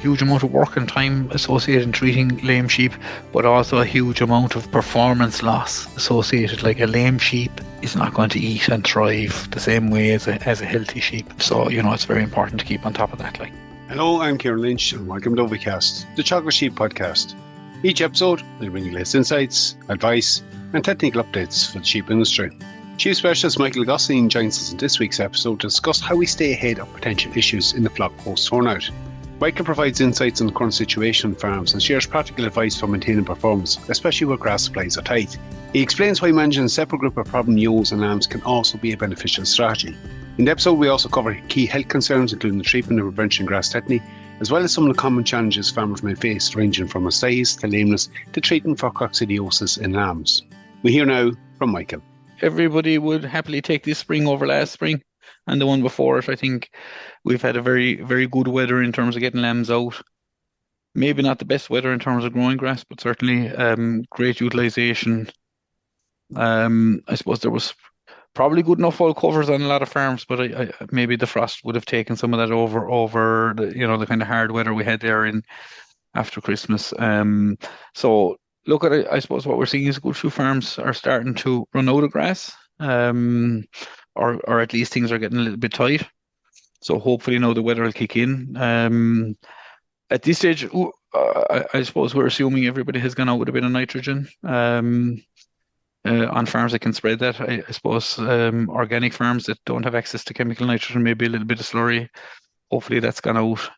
huge amount of work and time associated in treating lame sheep, but also a huge amount of performance loss associated. Like a lame sheep is not going to eat and thrive the same way as a healthy sheep. So, it's very important to keep on top of that. Hello, I'm Kieran Lynch and welcome to OviCast, the Chocolate Sheep podcast. Each episode will bring you latest insights, advice and technical updates for the sheep industry. Chief Specialist Michael Gottstein joins us in this week's episode to discuss how we stay ahead of potential issues in the flock post-turnout. Michael provides insights on the current situation on farms and shares practical advice for maintaining performance, especially where grass supplies are tight. He explains why managing a separate group of problem ewes and lambs can also be a beneficial strategy. In the episode, we also cover key health concerns, including the treatment and prevention of grass tetany, as well as some of the common challenges farmers may face, ranging from mastitis to lameness to treatment for coccidiosis in lambs. We hear now from Michael. Everybody would happily take this spring over last spring and the one before it. I think we've had a very, very good weather in terms of getting lambs out. Maybe not the best weather in terms of growing grass, but certainly great utilisation. I suppose there was probably good enough oil covers on a lot of farms, but maybe the frost would have taken some of that over the kind of hard weather we had there in after Christmas. So look at it. I suppose what we're seeing is a good few farms are starting to run out of grass, or at least things are getting a little bit tight. So hopefully now the weather will kick in. At this stage, I suppose we're assuming everybody has gone out with a bit of nitrogen. On farms that can spread that. I suppose organic farms that don't have access to chemical nitrogen, maybe a little bit of slurry. Hopefully that's gone out.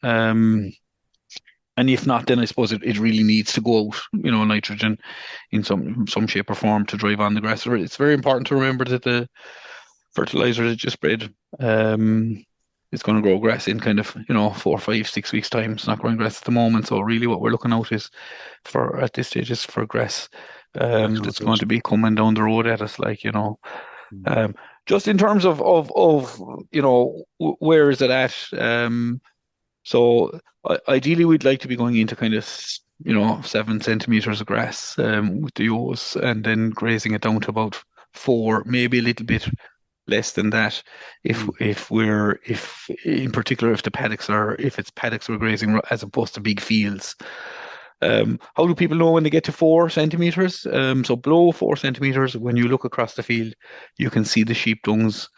And if not, then I suppose it really needs to go out, nitrogen in some shape or form to drive on the grass. It's very important to remember that the fertilizer that you spread is going to grow grass in kind of 4, 5, 6 weeks time. It's not growing grass at the moment, so really what we're looking out is at this stage is for grass that's going to be coming down the road at us, just in terms of where is it at. So ideally we'd like to be going into kind of 7 centimeters of grass with the ewes, and then grazing it down to about 4, maybe a little bit less than that if in particular if it's paddocks we're grazing as opposed to big fields. How do people know when they get to 4 centimeters? So below 4 centimeters, when you look across the field, you can see the sheep dungs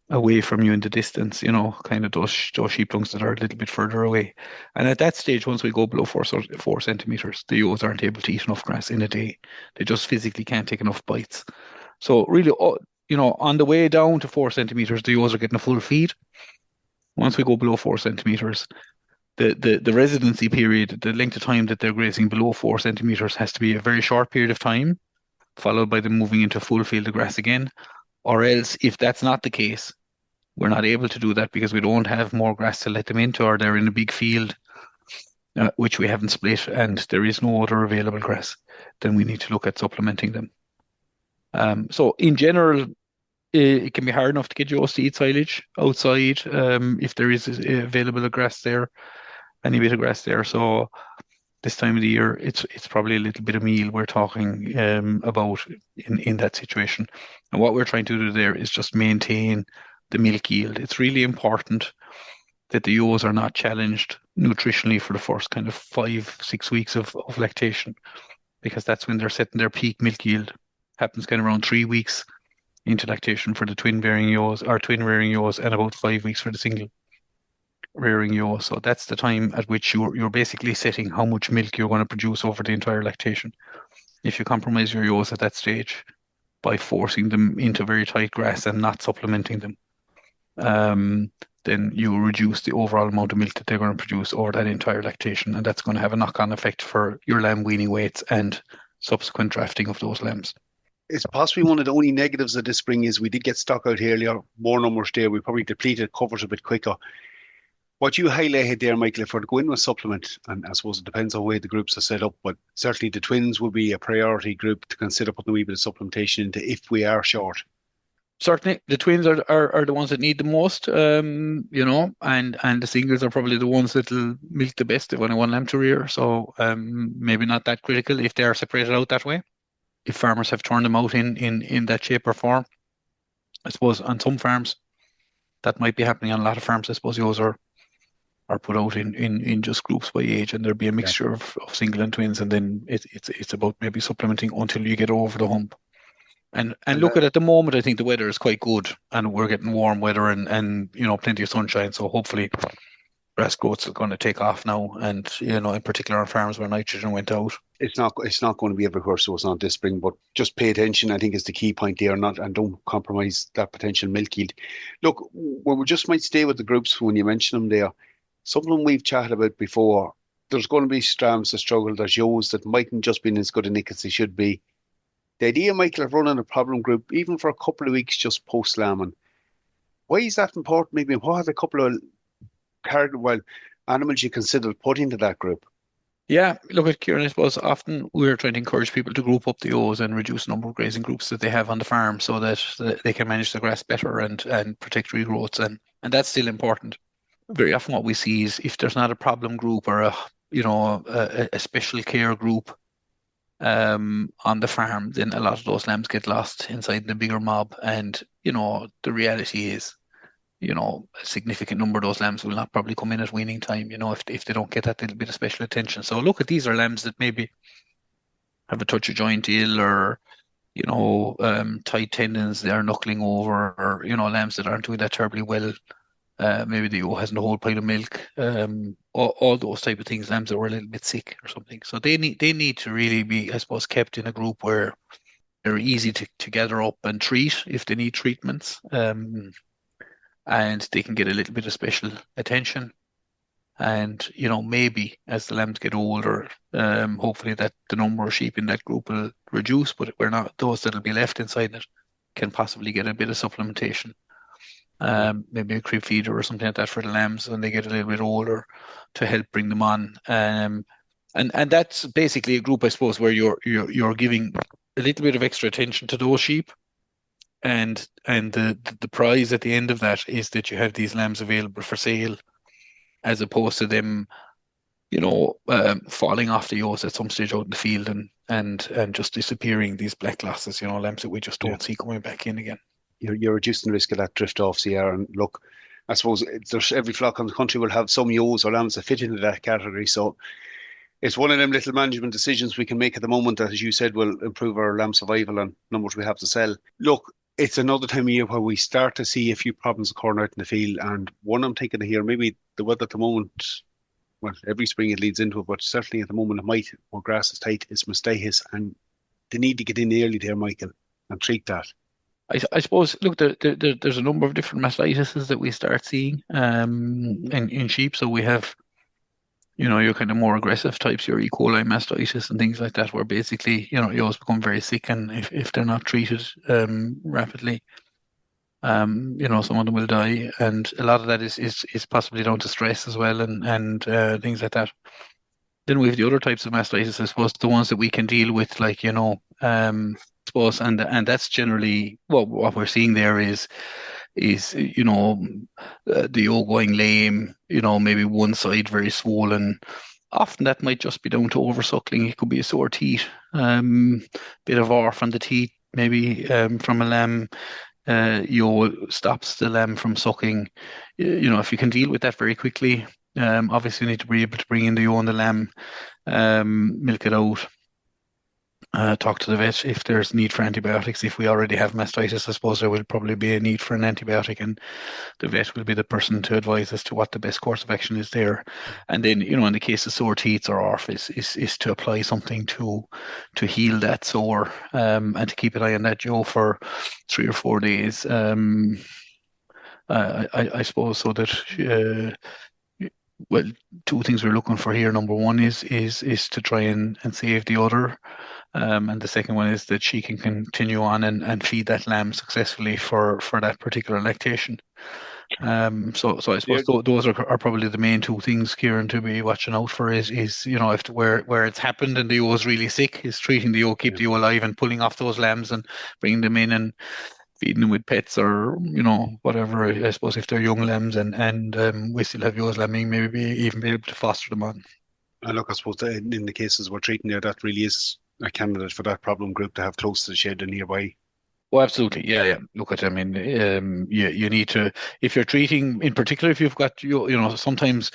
away from you in the distance, kind of those sheep dungs that are a little bit further away. And at that stage, once we go below 4 centimeters, the ewes aren't able to eat enough grass in a day. They just physically can't take enough bites. So really, on the way down to 4 centimeters, the ewes are getting a full feed. Once we go below 4 centimeters, the residency period, the length of time that they're grazing below 4 centimeters has to be a very short period of time, followed by them moving into full field of grass again. Or else, if that's not the case, we're not able to do that because we don't have more grass to let them into, or they're in a big field, which we haven't split, and there is no other available grass. Then we need to look at supplementing them. So in general, it can be hard enough to get ewes to eat silage outside if there is available grass there. Any bit of grass there. So this time of the year, it's probably a little bit of meal we're talking about in that situation. And what we're trying to do there is just maintain the milk yield. It's really important that the ewes are not challenged nutritionally for the first kind of 5, 6 weeks of lactation, because that's when they're setting their peak milk yield. Happens kind of around 3 weeks into lactation for the twin rearing ewes, and about 5 weeks for the single rearing ewe. So that's the time at which you're basically setting how much milk you're going to produce over the entire lactation. If you compromise your ewes at that stage by forcing them into very tight grass and not supplementing them, then you reduce the overall amount of milk that they're going to produce over that entire lactation, and that's going to have a knock-on effect for your lamb weaning weights and subsequent drafting of those lambs. It's possibly one of the only negatives of this spring is we did get stock out earlier, more numbers there. We probably depleted covers a bit quicker. What you highlighted there, Michael, if we're going with supplement, and I suppose it depends on the way the groups are set up, but certainly the twins will be a priority group to consider putting a wee bit of supplementation into if we are short. Certainly, the twins are the ones that need the most, and the singles are probably the ones that will milk the best if only one lamb to rear. So maybe not that critical if they are separated out that way. If farmers have turned them out in that shape or form, I suppose on some farms that might be happening. On a lot of farms, I suppose ewes are are put out in just groups by age, and there'll be a Yeah. mixture of single and twins, and then it's about maybe supplementing until you get over the hump. And And look at the moment, I think the weather is quite good, and we're getting warm weather and plenty of sunshine. So hopefully grass growth is going to take off now, and in particular on farms where nitrogen went out. it's not going to be everywhere, so it's not this spring. But just pay attention, I think, is the key point there, not and don't compromise that potential milk yield. Look, we just might stay with the groups when you mention them there. Something we've chatted about before. There's going to be strams that struggle. There's ewes that mightn't just been as good a nick as they should be. The idea, Michael, of running a problem group, even for a couple of weeks, just post lambing. Why is that important? Maybe what are the couple of animals you consider put into that group? Yeah, look at Kieran, I suppose often we're trying to encourage people to group up the ewes and reduce the number of grazing groups that they have on the farm so that they can manage the grass better and protect regrowths, and that's still important. Very often what we see is if there's not a problem group or a special care group on the farm, then a lot of those lambs get lost inside the bigger mob. And the reality is, a significant number of those lambs will not probably come in at weaning time, if they don't get that little bit of special attention. So look at these are lambs that maybe have a touch of joint ill or, tight tendons, they are knuckling over, or, lambs that aren't doing that terribly well. Maybe the ewe hasn't a whole pint of milk. All those type of things, lambs that were a little bit sick or something. So they need to really be, I suppose, kept in a group where they're easy to gather up and treat if they need treatments. And they can get a little bit of special attention. And, maybe as the lambs get older, hopefully that the number of sheep in that group will reduce, but we're not, those that'll be left inside it can possibly get a bit of supplementation. Maybe a crib feeder or something like that for the lambs when they get a little bit older to help bring them on. And that's basically a group, I suppose, where you're giving a little bit of extra attention to those sheep. And the prize at the end of that is that you have these lambs available for sale, as opposed to them, falling off the ewes at some stage out in the field and just disappearing. These black losses, lambs that we just Yeah. don't see coming back in again. You're reducing the risk of that drift off CR. And look, I suppose there's every flock in the country will have some ewes or lambs that fit into that category. So it's one of them little management decisions we can make at the moment that, as you said, will improve our lamb survival and numbers we have to sell. Look, it's another time of year where we start to see a few problems occurring out in the field. And one I'm thinking of here, maybe the weather at the moment, well, every spring it leads into it, but certainly at the moment it might, where grass is tight, is mastitis. And they need to get in early there, Michael, and treat that. I suppose, look, there's a number of different mastitises that we start seeing in sheep. So we have, your kind of more aggressive types, your E. coli mastitis and things like that, where basically, you always become very sick, and if they're not treated rapidly, some of them will die, and a lot of that is possibly down to stress as well, and things like that. Then we have the other types of mastitis, I suppose, the ones that we can deal with, like, suppose, and that's generally what we're seeing there is the ewe going lame, maybe one side very swollen. Often that might just be down to oversuckling. It could be a sore teat, bit of arf on the teat, maybe from a lamb. Stops the lamb from sucking. If you can deal with that very quickly, obviously you need to be able to bring in the ewe and the lamb, milk it out. Talk to the vet if there's need for antibiotics. If we already have mastitis, I suppose there will probably be a need for an antibiotic, and the vet will be the person to advise as to what the best course of action is there. And then, in the case of sore teeth or ARF, is to apply something to heal that sore, and to keep an eye on that Joe for 3 or 4 days. I suppose so that. Well, two things we're looking for here. Number one is to try and save the udder. And the second one is that she can continue on and feed that lamb successfully for that particular lactation. So I suppose those are probably the main two things, Kieran, to be watching out for is if where it's happened and the ewe is really sick, is treating the ewe, keep the ewe alive, and pulling off those lambs and bringing them in and feeding them with pets or whatever. I suppose if they're young lambs and we still have ewes lambing, maybe even be able to foster them on. And look, I suppose that in the cases we're treating there, that really is a candidate for that problem group to have close to the shed and nearby. Oh, absolutely. Yeah, yeah. Look at, I mean, you need to, if you're treating, in particular, if you've got, sometimes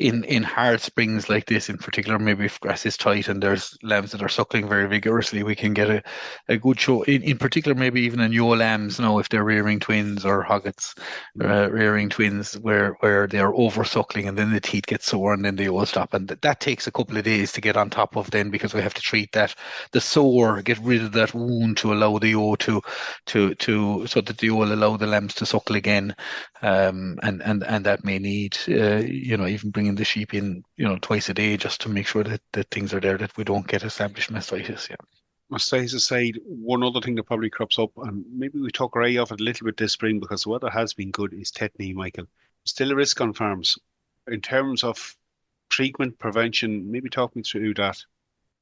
in hard springs like this, in particular, maybe if grass is tight and there's lambs that are suckling very vigorously, we can get a good show. In particular, maybe even in ewe lambs, if they're rearing twins or hoggets, Mm. rearing twins where they're over suckling and then the teeth get sore and then they all stop. And that takes a couple of days to get on top of then because we have to treat the sore, get rid of that wound to allow the ewe so that you will allow the lambs to suckle again, and that may need even bringing the sheep in twice a day just to make sure that things are there that we don't get established mastitis. Yeah. Mastitis aside, one other thing that probably crops up, and maybe we took our eye off it a little bit this spring because the weather has been good, is tetany, Michael. Still a risk on farms. In terms of treatment, prevention, maybe talk me through that.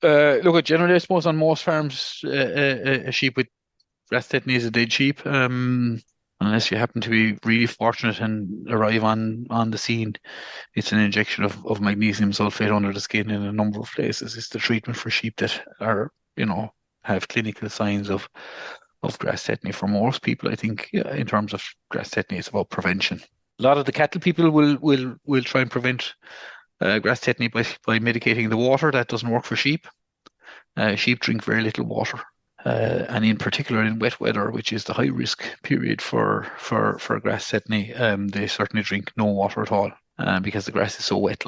Look, generally, I suppose on most farms, a sheep with breast tetany is a dead sheep. Unless you happen to be really fortunate and arrive on the scene, it's an injection of magnesium sulfate under the skin in a number of places. It's the treatment for sheep that are, have clinical signs of grass tetany. For most people, I think, in terms of grass tetany, it's about prevention. A lot of the cattle people will try and prevent grass tetany by medicating the water. That doesn't work for sheep. Sheep drink very little water. And in particular in wet weather, which is the high risk period for grass tetany, they certainly drink no water at all. Because the grass is so wet,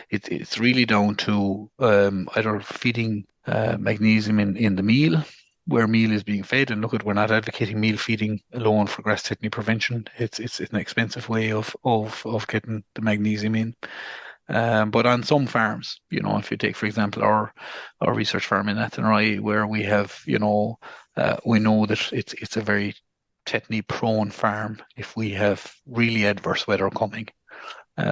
it's really down to either feeding magnesium in the meal, where meal is being fed. And look, we're not advocating meal feeding alone for grass tetany prevention. It's an expensive way of getting the magnesium in. But on some farms, if you take, for example, our research farm in Athenry, where we have, we know that it's a very tetany prone farm. If we have really adverse weather coming,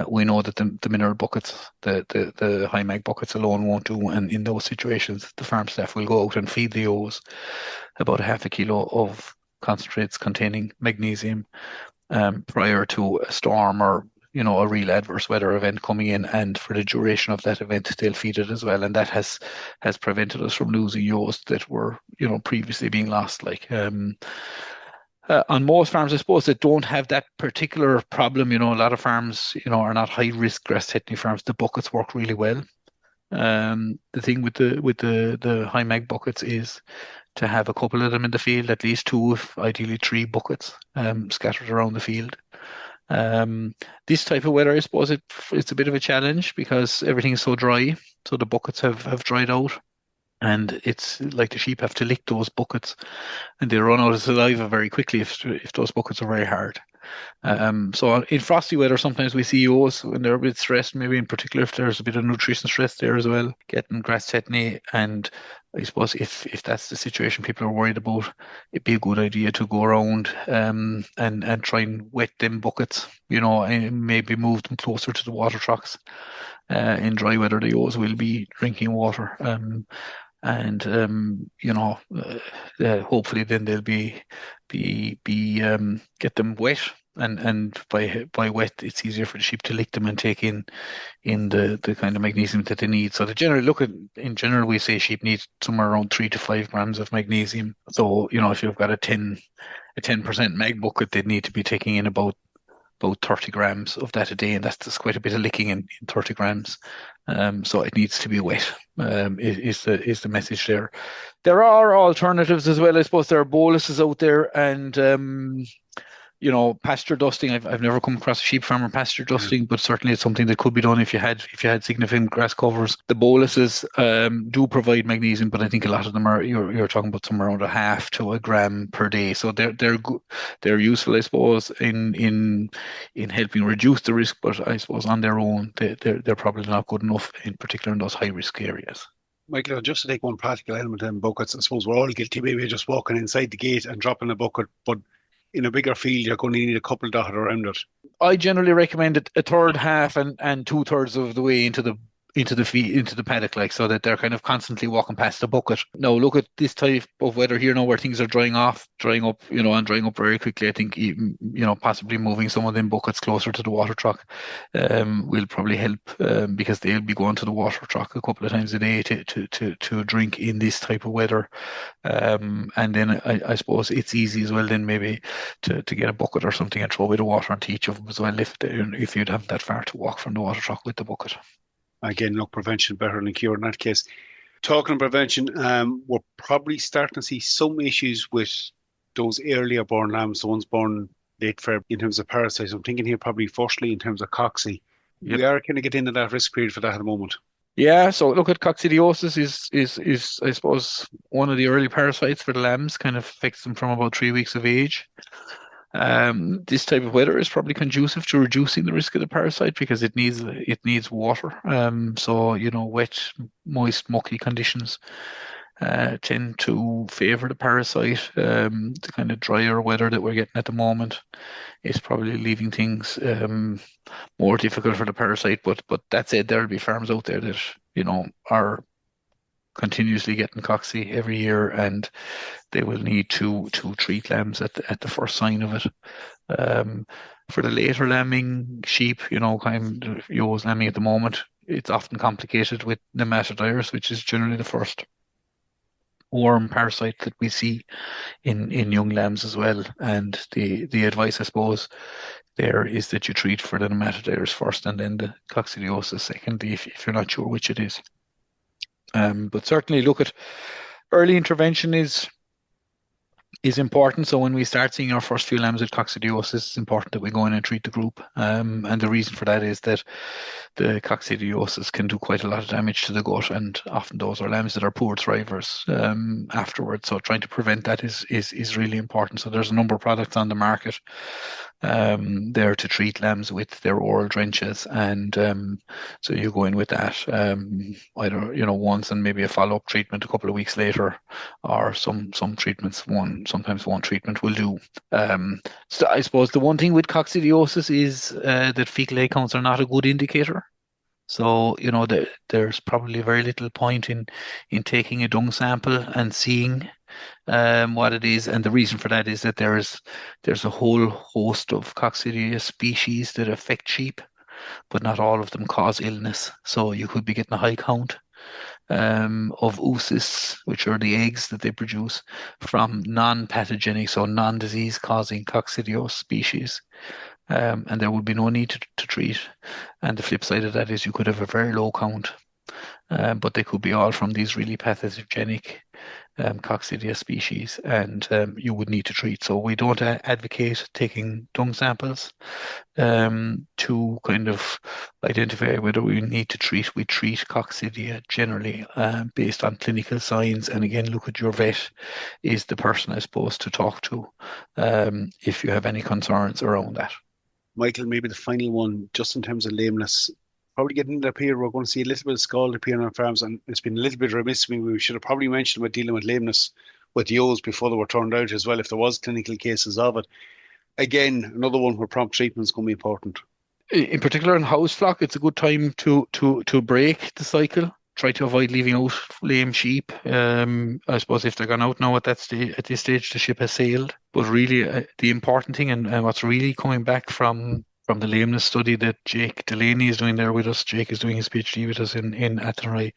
we know that the mineral buckets, the high mag buckets alone won't do. And in those situations, the farm staff will go out and feed the ewes about a half a kilo of concentrates containing magnesium prior to a storm or a real adverse weather event coming in, and for the duration of that event, they'll feed it as well, and that has prevented us from losing ewes that were previously being lost. On most farms, I suppose, that don't have that particular problem, a lot of farms, are not high risk grass tetany farms. The buckets work really well. The thing with the high mag buckets is to have a couple of them in the field, at least two, if ideally three buckets scattered around the field. This type of weather, I suppose it's a bit of a challenge because everything is so dry. So the buckets have dried out, and it's like the sheep have to lick those buckets, and they run out of saliva very quickly if those buckets are very hard. So in frosty weather, sometimes we see ewes when they're a bit stressed, maybe in particular if there's a bit of nutrition stress there as well, getting grass tetany. And I suppose if that's the situation people are worried about, it'd be a good idea to go around and try and wet them buckets, and maybe move them closer to the water troughs. In dry weather, the ewes will be drinking water. And hopefully then they'll get them wet, and by wet it's easier for the sheep to lick them and take in the kind of magnesium that they need. So in general we say sheep need somewhere around 3 to 5 grams of magnesium. So if you've got a 10% mag bucket, they need to be taking in about 30 grams of that a day, and that's quite a bit of licking in 30 grams. So it needs to be wet, is the message there. There are alternatives as well. I suppose there are boluses out there, and pasture dusting. I've never come across a sheep farmer pasture dusting, but certainly it's something that could be done if you had significant grass covers. The boluses do provide magnesium, but I think a lot of them are you're talking about somewhere around a half to a gram per day. So they're good, they're useful, I suppose, in helping reduce the risk. But I suppose on their own, they're probably not good enough, in particular in those high risk areas. Michael, just to take one practical element in buckets, I suppose we're all guilty maybe of just walking inside the gate and dropping a bucket, but in a bigger field, you're going to need a couple dotted around it. I generally recommend it a third, half, and 2/3 of the way into into the paddock, like, so that they're kind of constantly walking past the bucket. Now look at this type of weather here now where things are drying off, drying up, and drying up very quickly. I think even, possibly moving some of them buckets closer to the water truck will probably help, because they'll be going to the water truck a couple of times a day to drink in this type of weather. And then I suppose it's easy as well then maybe to get a bucket or something and throw a bit of water onto each of them as well if you'd have that far to walk from the water truck with the bucket. Again, look, prevention better than cure in that case. Talking of prevention, we're probably starting to see some issues with those earlier born lambs, the ones born late Feb, in terms of parasites. I'm thinking here probably firstly in terms of cocci. Yep. We are kind of getting into that risk period for that at the moment. Yeah, so look at coccidiosis is I suppose one of the early parasites for the lambs, kind of affects them from about 3 weeks of age. This type of weather is probably conducive to reducing the risk of the parasite because it needs water. So wet, moist, mucky conditions tend to favour the parasite. The kind of drier weather that we're getting at the moment is probably leaving things more difficult for the parasite. But that said, there'll be farms out there that are continuously getting cocci every year, and they will need to treat lambs at the first sign of it. For the later lambing sheep, kind of ewes lambing at the moment, it's often complicated with nematovirus, which is generally the first worm parasite that we see in young lambs as well. And the advice, I suppose, there is that you treat for the nematovirus first and then the coccidiosis secondly, if you're not sure which it is. But certainly look at early intervention is important. So when we start seeing our first few lambs with coccidiosis, it's important that we go in and treat the group. And the reason for that is that the coccidiosis can do quite a lot of damage to the gut, and often those are lambs that are poor thrivers afterwards. So trying to prevent that is really important. So there's a number of products on the market there to treat lambs with their oral drenches, and so you go in with that either once and maybe a follow-up treatment a couple of weeks later, or some treatments sometimes one treatment will do. So I suppose the one thing with coccidiosis is that fecal egg counts are not a good indicator. So there's probably very little point in taking a dung sample and seeing what it is, and the reason for that is that there's a whole host of coccidia species that affect sheep, but not all of them cause illness. So you could be getting a high count of oocysts, which are the eggs that they produce, from non-pathogenic, so non-disease causing coccidiose species. And there would be no need to treat. And the flip side of that is you could have a very low count, but they could be all from these really pathogenic coccidia species, and you would need to treat. So we don't advocate taking dung samples to kind of identify whether we need to treat. We treat coccidia generally based on clinical signs, and again, look at your vet is the person I suppose to talk to if you have any concerns around that. Michael, maybe the final one, just in terms of lameness. Probably getting into the period we're going to see a little bit of scald appearing on farms, and it's been a little bit remiss of me. We should have probably mentioned about dealing with lameness with ewes before they were turned out as well, if there was clinical cases of it. Again, another one where prompt treatment is going to be important. In particular in house flock, it's a good time to break the cycle. Try to avoid leaving out lame sheep. I suppose if they're gone out now at this stage, the ship has sailed. But really, the important thing and what's really coming back from the lameness study that Jake Delaney is doing there with us, Jake is doing his PhD with us in Athenry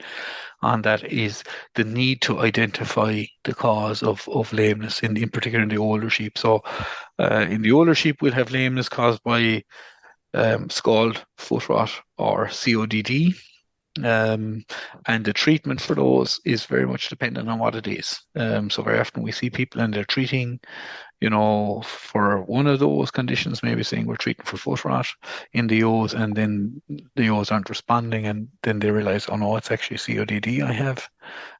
on that, is the need to identify the cause of lameness, in particular in the older sheep. So in the older sheep, we'll have lameness caused by scald, foot rot, or CODD. And the treatment for those is very much dependent on what it is. So very often we see people and they're treating, for one of those conditions, maybe saying we're treating for foot rot in the ewes, and then the ewes aren't responding, and then they realize, oh no, it's actually CODD I have,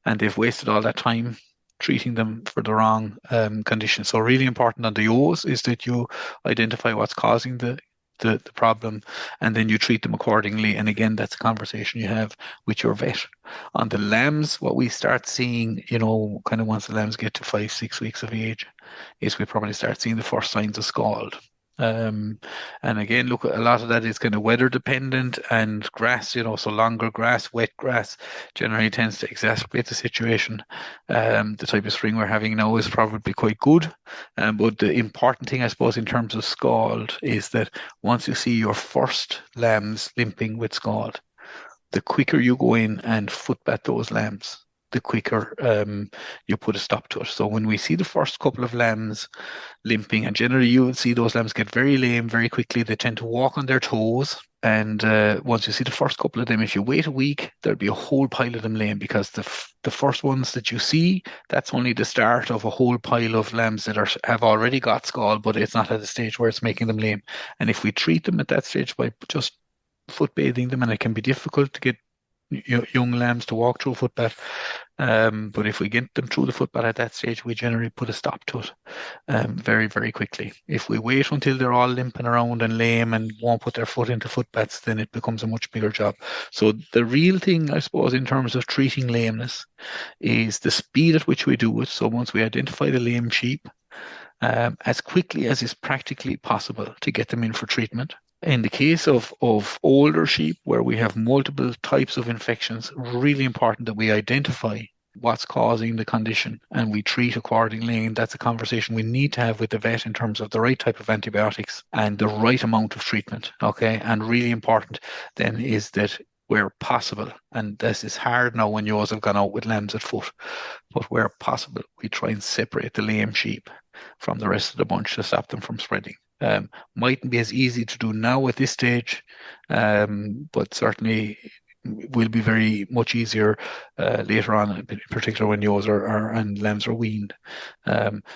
and they've wasted all that time treating them for the wrong condition. So really important on the ewes is that you identify what's causing the problem, and then you treat them accordingly. And again, that's a conversation you have with your vet. On the lambs, what we start seeing, kind of once the lambs get to 5-6 weeks of age, is we probably start seeing the first signs of scald. And again, look, a lot of that is kind of weather dependent and grass, so longer grass, wet grass generally tends to exacerbate the situation. The type of spring we're having now is probably quite good. But the important thing, I suppose, in terms of scald is that once you see your first lambs limping with scald, the quicker you go in and footbat those lambs, the quicker you put a stop to it. So when we see the first couple of lambs limping, and generally you will see those lambs get very lame very quickly. They tend to walk on their toes. And once you see the first couple of them, if you wait a week, there'll be a whole pile of them lame because the first ones that you see, that's only the start of a whole pile of lambs that have already got scald, but it's not at a stage where it's making them lame. And if we treat them at that stage by just foot bathing them, and it can be difficult to get young lambs to walk through a footbath. But if we get them through the footbath at that stage, we generally put a stop to it very, very quickly. If we wait until they're all limping around and lame and won't put their foot into footbaths, then it becomes a much bigger job. So the real thing, I suppose, in terms of treating lameness is the speed at which we do it. So once we identify the lame sheep, as quickly as is practically possible to get them in for treatment. In the case of older sheep where we have multiple types of infections, really important that we identify what's causing the condition and we treat accordingly. And that's a conversation we need to have with the vet in terms of the right type of antibiotics and the right amount of treatment. Okay. And really important then is that where possible, and this is hard now when yours have gone out with lambs at foot, but where possible, we try and separate the lame sheep from the rest of the bunch to stop them from spreading. Mightn't be as easy to do now at this stage, but certainly will be very much easier later on, in particular when ewes and lambs are weaned.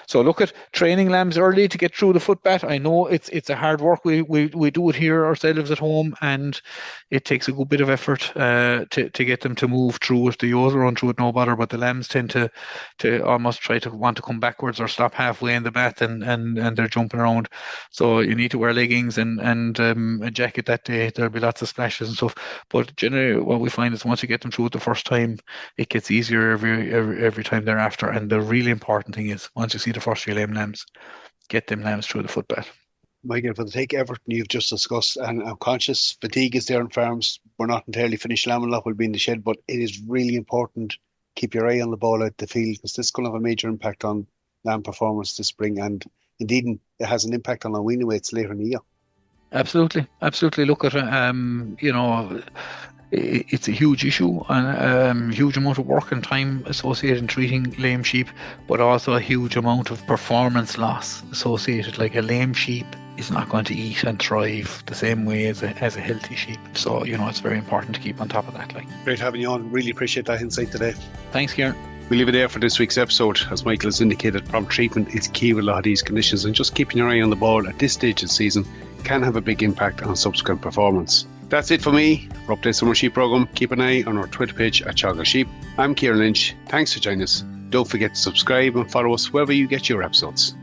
So look at training lambs early to get through the footbath. I know it's a hard work. We do it here ourselves at home, and it takes a good bit of effort to get them to move through it. The ewes run through it no bother, but the lambs tend to almost try to want to come backwards or stop halfway in the bath, and they're jumping around. So you need to wear leggings and a jacket that day. There'll be lots of splashes and stuff, but generally what we find is once you get them through it the first time, it gets easier every time thereafter. And the really important thing is once you see the first few lame lambs, get them lambs through the footbath. Michael, for the take everything you've just discussed, and I'm conscious fatigue is there on farms. We're not entirely finished. Lamb and lot will be in the shed, but it is really important. Keep your eye on the ball out the field because this is going to have a major impact on lamb performance this spring, and indeed it has an impact on our weaning weights later in the year. Absolutely. Look at it's a huge issue and huge amount of work and time associated in treating lame sheep, but also a huge amount of performance loss associated. Like a lame sheep is not going to eat and thrive the same way as a healthy sheep. So, it's very important to keep on top of that. Great having you on. Really appreciate that insight today. Thanks, Kieran. We leave it there for this week's episode. As Michael has indicated, prompt treatment is key with a lot of these conditions, and just keeping your eye on the ball at this stage of the season can have a big impact on subsequent performance. That's it for me. For updates on our sheep programme, keep an eye on our Twitter page at Teagasc Sheep. I'm Kieran Lynch. Thanks for joining us. Don't forget to subscribe and follow us wherever you get your episodes.